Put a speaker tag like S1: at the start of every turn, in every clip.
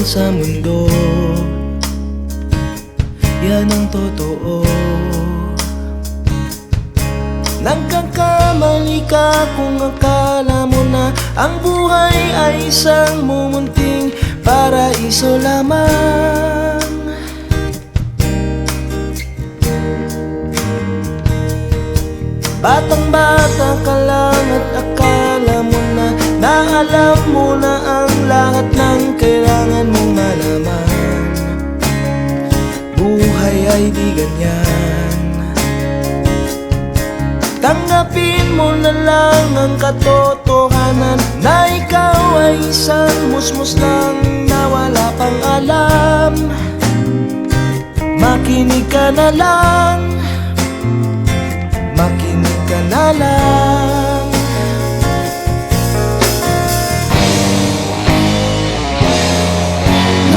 S1: sa mundo. Yan ang totoo. Nagkakamali ka kung akala mo na ang buhay ay isang mumunting paraiso lamang. Batang-bata ka lang at akala mo na alam mo na ang lahat ng kailangan mong malaman. Buhay ay di ganyan. Tanggapin mo na lang ang katotohanan na ikaw ay isang musmus lang na wala pang alam. Makinig ka na lang, makinig ka na lang.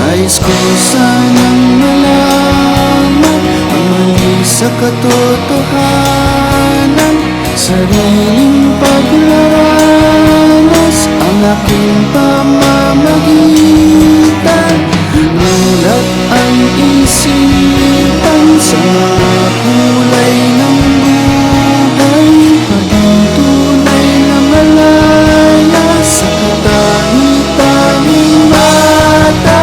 S2: Nais ko sanang malaman ang mali sa katotohanan, sariling paglaranas ang aking pamamagitan. Nulat ang isipan sa mga kulay ng buhay, maging tunay na malaya sa katahitanging mata.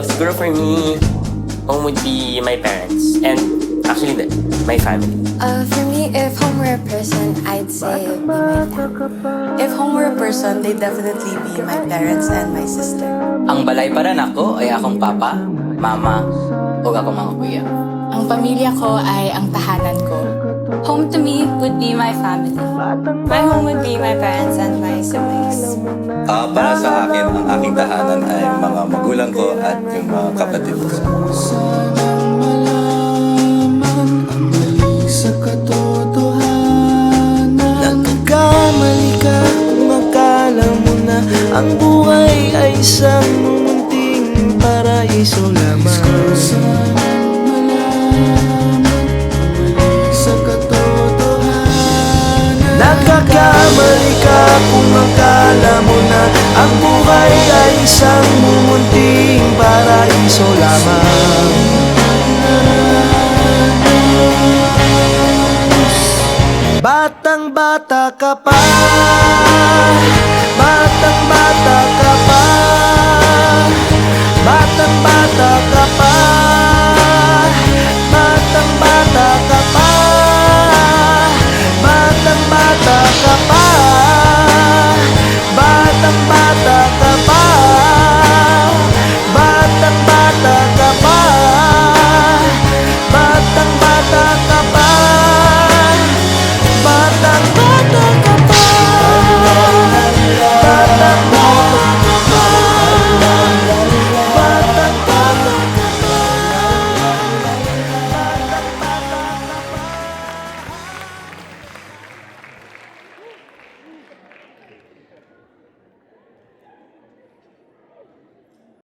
S3: Siguro for me, home would be my parents and actually my family.
S4: For me, if home were a person, I'd say it would be my family.
S5: If home were a person, they'd definitely be my parents and my sister.
S6: Ang balay para nako ay akong papa, mama, o akong mga kuya.
S7: Ang pamilya ko ay ang tahanan ko. Home to me would be my family.
S4: My home would be my parents and my siblings.
S8: Para sa akin, ang aking tahanan ay mga magulang ko at yung mga kapatid ko.
S2: Sanang malaman ang mali sa katotohanan.
S1: Nagkakamali ka kung akala mo na ang buhay ay isang mumunting paraiso lamang.
S2: Sanang malaman ang mali sa katotohanan.
S1: Nagkakamali ka kung akala mo na ang buhay ay isang mumunting paraiso lamang. Batang-bata ka pa, batang-bata ka pa, batang-bata ka pa.